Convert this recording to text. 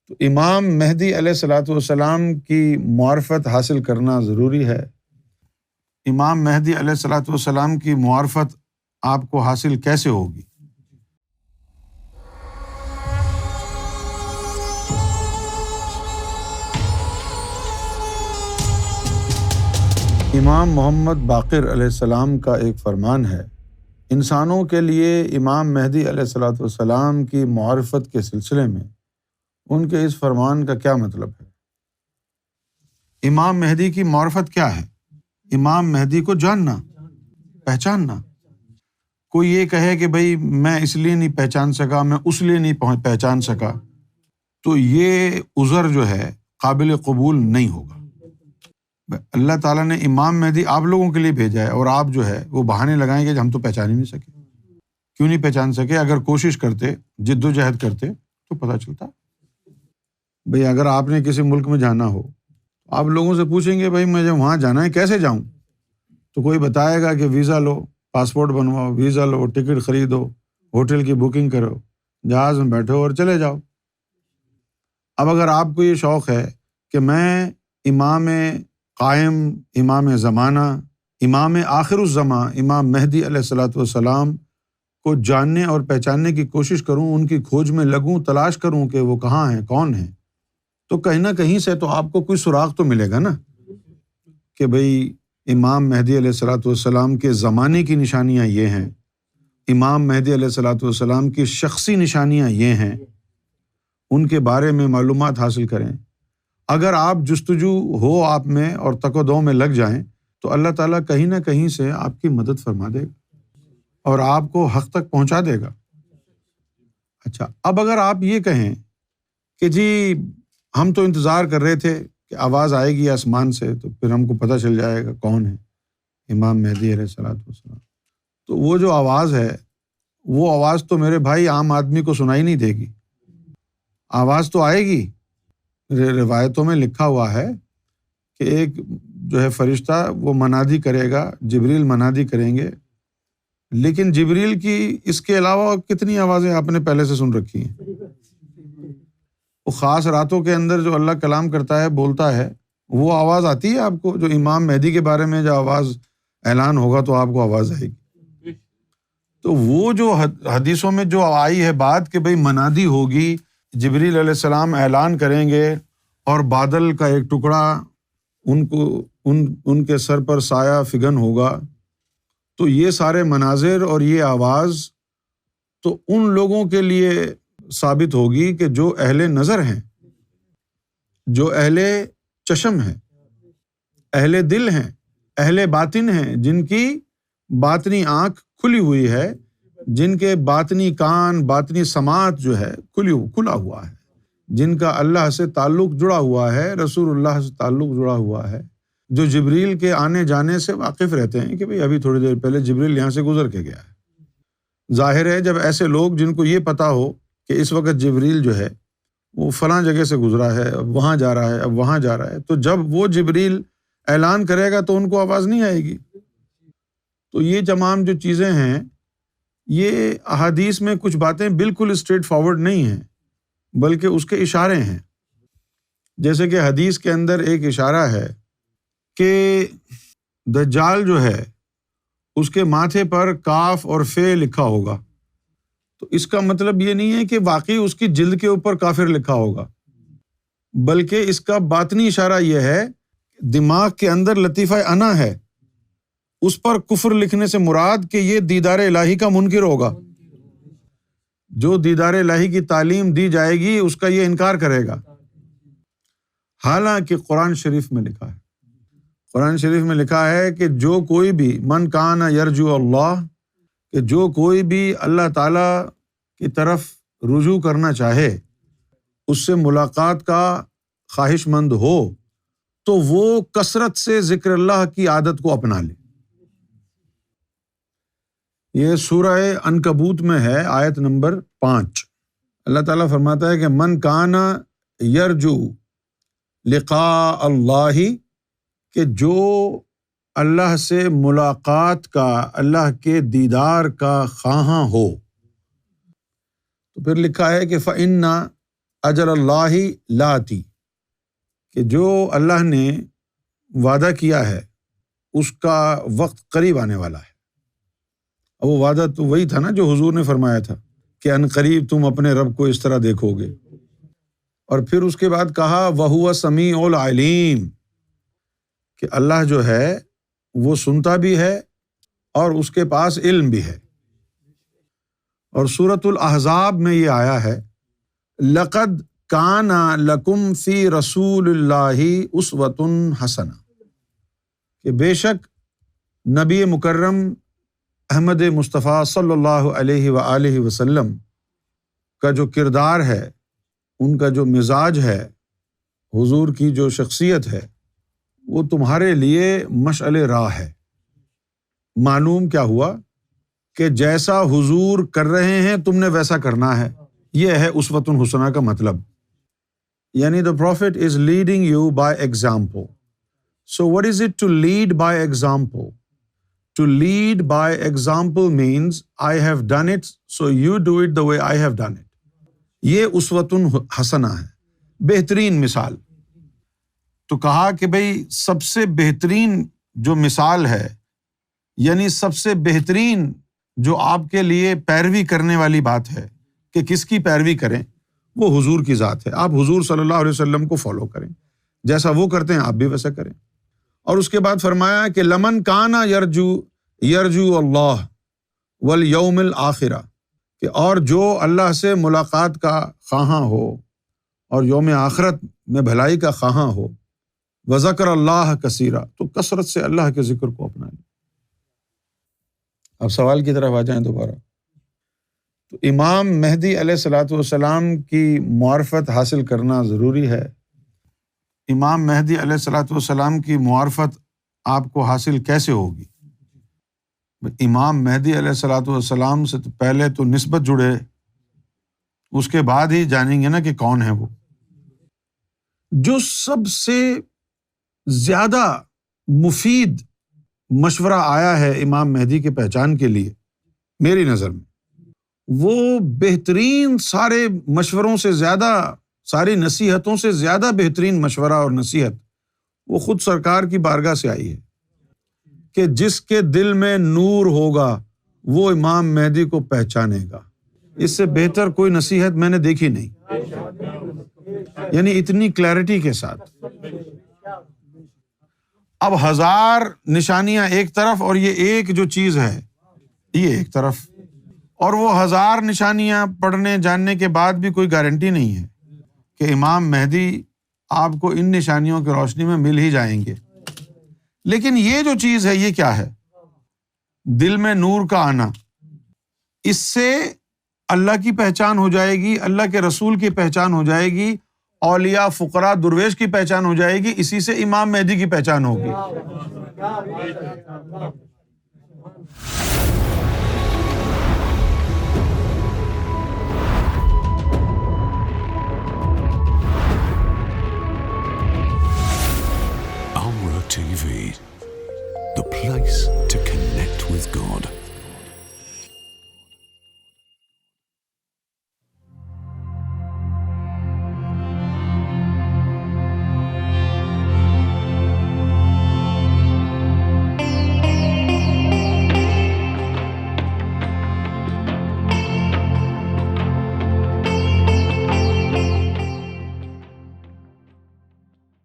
تو امام مہدی علیہ الصلوۃ والسلام کی معرفت حاصل کرنا ضروری ہے۔ امام مہدی علیہ الصلوۃ والسلام کی معرفت آپ کو حاصل کیسے ہوگی؟ امام محمد باقر علیہ السلام کا ایک فرمان ہے، انسانوں کے لیے امام مہدی علیہ الصلوۃ والسلام کی معرفت کے سلسلے میں ان کے اس فرمان کا کیا مطلب ہے؟ امام مہدی کی معرفت کیا ہے؟ امام مہدی کو جاننا، پہچاننا۔ کوئی یہ کہے کہ بھئی میں اس لیے نہیں پہچان سکا، میں اس لیے نہیں پہچان سکا، تو یہ عذر جو ہے قابل قبول نہیں ہوگا۔ اللہ تعالیٰ نے امام مہدی آپ لوگوں کے لیے بھیجا ہے، اور آپ جو ہے وہ بہانے لگائیں گے کہ ہم تو پہچان ہی نہیں سکے۔ کیوں نہیں پہچان سکے؟ اگر کوشش کرتے، جد و جہد کرتے تو پتہ چلتا۔ بھئی اگر آپ نے کسی ملک میں جانا ہو، آپ لوگوں سے پوچھیں گے بھئی مجھے وہاں جانا ہے، کیسے جاؤں؟ تو کوئی بتائے گا کہ ویزا لو، پاسپورٹ بنواؤ، ویزا لو، ٹکٹ خریدو، ہوٹل کی بکنگ کرو، جہاز میں بیٹھو اور چلے جاؤ۔ اب اگر آپ کو یہ شوق ہے کہ میں امام قائم، امام زمانہ، امام آخر الزماں، امام مہدی علیہ الصلوۃ والسلام کو جاننے اور پہچاننے کی کوشش کروں، ان کی کھوج میں لگوں، تلاش کروں کہ وہ کہاں ہیں، کون ہیں، تو کہیں نہ کہیں سے تو آپ کو کوئی سراغ تو ملے گا نا، کہ بھئی امام مہدی علیہ الصلوۃ والسلام کے زمانے کی نشانیاں یہ ہیں، امام مہدی علیہ الصلوۃ والسلام کی شخصی نشانیاں یہ ہیں، ان کے بارے میں معلومات حاصل کریں۔ اگر آپ جستجو ہو آپ میں اور تک و دو میں لگ جائیں تو اللہ تعالیٰ کہیں نہ کہیں سے آپ کی مدد فرما دے گا اور آپ کو حق تک پہنچا دے گا۔ اچھا، اب اگر آپ یہ کہیں کہ جی ہم تو انتظار کر رہے تھے کہ آواز آئے گی آسمان سے تو پھر ہم کو پتہ چل جائے گا کون ہے امام مہدی علیہ الصلوۃ والسلام، تو وہ جو آواز ہے، وہ آواز تو میرے بھائی عام آدمی کو سنائی نہیں دے گی۔ آواز تو آئے گی، روایتوں میں لکھا ہوا ہے کہ ایک جو ہے فرشتہ وہ منادی کرے گا، جبریل منادی کریں گے، لیکن جبریل کی اس کے علاوہ کتنی آوازیں آپ نے پہلے سے سن رکھی ہیں۔ وہ خاص راتوں کے اندر جو اللہ کلام کرتا ہے، بولتا ہے، وہ آواز آتی ہے آپ کو، جو امام مہدی کے بارے میں جو آواز اعلان ہوگا تو آپ کو آواز آئے گی۔ تو وہ جو حدیثوں میں جو آئی ہے بات کہ بھئی منادی ہوگی، جبریل علیہ السلام اعلان کریں گے اور بادل کا ایک ٹکڑا ان کے سر پر سایہ فگن ہوگا، تو یہ سارے مناظر اور یہ آواز تو ان لوگوں کے لیے ثابت ہوگی کہ جو اہل نظر ہیں، جو اہل چشم ہیں، اہل دل ہیں، اہل باطن ہیں، جن کی باطنی آنکھ کھلی ہوئی ہے، جن کے باطنی کان، باطنی سماعت جو ہے کھلا ہوا ہے، جن کا اللہ سے تعلق جڑا ہوا ہے، رسول اللہ سے تعلق جڑا ہوا ہے، جو جبریل کے آنے جانے سے واقف رہتے ہیں کہ بھئی ابھی تھوڑی دیر پہلے جبریل یہاں سے گزر کے گیا ہے۔ ظاہر ہے جب ایسے لوگ جن کو یہ پتہ ہو کہ اس وقت جبریل جو ہے وہ فلاں جگہ سے گزرا ہے، اب وہاں جا رہا ہے، اب وہاں جا رہا ہے، تو جب وہ جبریل اعلان کرے گا تو ان کو آواز نہیں آئے گی۔ تو یہ تمام جو چیزیں ہیں، یہ احادیث میں کچھ باتیں بالکل اسٹریٹ فارورڈ نہیں ہیں، بلکہ اس کے اشارے ہیں۔ جیسے کہ حدیث کے اندر ایک اشارہ ہے کہ دجال جو ہے اس کے ماتھے پر کاف اور فے لکھا ہوگا، تو اس کا مطلب یہ نہیں ہے کہ واقعی اس کی جلد کے اوپر کافر لکھا ہوگا، بلکہ اس کا باطنی اشارہ یہ ہے، دماغ کے اندر لطیفہ انا ہے، اس پر کفر لکھنے سے مراد کہ یہ دیدار الہی کا منکر ہوگا، جو دیدار الہی کی تعلیم دی جائے گی اس کا یہ انکار کرے گا۔ حالانکہ قرآن شریف میں لکھا ہے، قرآن شریف میں لکھا ہے کہ جو کوئی بھی من کان یرجو اللہ، کہ جو کوئی بھی اللہ تعالیٰ کی طرف رجوع کرنا چاہے، اس سے ملاقات کا خواہش مند ہو، تو وہ کثرت سے ذکر اللہ کی عادت کو اپنا لے۔ یہ سورہ عنکبوت میں ہے، آیت نمبر 5۔ اللہ تعالیٰ فرماتا ہے کہ من کان یرجو لقاء اللہ، کہ جو اللہ سے ملاقات کا، اللہ کے دیدار کا خواہاں ہو، تو پھر لکھا ہے کہ فَإِنَّ اجل اللہ لاتی، کہ جو اللہ نے وعدہ کیا ہے اس کا وقت قریب آنے والا ہے۔ اب وہ وعدہ تو وہی تھا نا جو حضور نے فرمایا تھا کہ ان قریب تم اپنے رب کو اس طرح دیکھو گے، اور پھر اس کے بعد کہا وَهُوَ السَّمِيعُ الْعَلِيمُ، کہ اللہ جو ہے وہ سنتا بھی ہے اور اس کے پاس علم بھی ہے۔ اور سورۃ الاحزاب میں یہ آیا ہے لَقَدْ كَانَ لَكُمْ فِي رَسُولِ اللَّهِ أُسْوَةٌ حَسَنَةٌ، کہ بے شک نبی مکرم احمد مصطفیٰ صلی اللہ علیہ وآلہ وسلم کا جو کردار ہے، ان کا جو مزاج ہے، حضور کی جو شخصیت ہے، وہ تمہارے لیے مشعل راہ ہے۔ معلوم کیا ہوا کہ جیسا حضور کر رہے ہیں تم نے ویسا کرنا ہے، یہ ہے اسوۃ حسنہ کا مطلب، یعنی the prophet is leading you by example. So what is it to lead by example? To lead by example means I have done it, so you do it the way I have done it. یہ اسوۃ حسنہ ہے، بہترین مثال۔ تو کہا کہ بھئی سب سے بہترین جو مثال ہے، یعنی سب سے بہترین جو آپ کے لیے پیروی کرنے والی بات ہے کہ کس کی پیروی کریں، وہ حضور کی ذات ہے۔ آپ حضور صلی اللہ علیہ وسلم کو فالو کریں، جیسا وہ کرتے ہیں آپ بھی ویسا کریں۔ اور اس کے بعد فرمایا کہ لمن کانا یرجو اللہ والیوم الآخرہ، کہ اور جو اللہ سے ملاقات کا خواہاں ہو اور یوم آخرت میں بھلائی کا خواہاں ہو، وذکر اللہ کثیرا، تو کثرت سے اللہ کے ذکر کو اپنا لیں۔ اب سوال کی طرف آ جائیں دوبارہ۔ تو امام مہدی علیہ الصلوۃ والسلام کی معرفت حاصل کرنا ضروری ہے۔ امام مہدی علیہ الصلوۃ والسلام کی معرفت آپ کو حاصل کیسے ہوگی؟ امام مہدی علیہ الصلوۃ والسلام سے تو پہلے تو نسبت جڑے، اس کے بعد ہی جانیں گے نا کہ کون ہے وہ۔ جو سب سے زیادہ مفید مشورہ آیا ہے امام مہدی کی پہچان کے لیے میری نظر میں، وہ بہترین سارے مشوروں سے زیادہ، ساری نصیحتوں سے زیادہ بہترین مشورہ اور نصیحت وہ خود سرکار کی بارگاہ سے آئی ہے کہ جس کے دل میں نور ہوگا وہ امام مہدی کو پہچانے گا۔ اس سے بہتر کوئی نصیحت میں نے دیکھی نہیں، یعنی اتنی کلیئرٹی کے ساتھ۔ اب 1000 نشانیاں ایک طرف اور یہ ایک جو چیز ہے یہ ایک طرف، اور وہ 1000 نشانیاں پڑھنے جاننے کے بعد بھی کوئی گارنٹی نہیں ہے کہ امام مہدی آپ کو ان نشانیوں کی روشنی میں مل ہی جائیں گے۔ لیکن یہ جو چیز ہے یہ کیا ہے؟ دل میں نور کا آنا، اس سے اللہ کی پہچان ہو جائے گی، اللہ کے رسول کی پہچان ہو جائے گی، اولیاء فقراء درویش کی پہچان ہو جائے گی، اسی سے امام مہدی کی پہچان ہوگی۔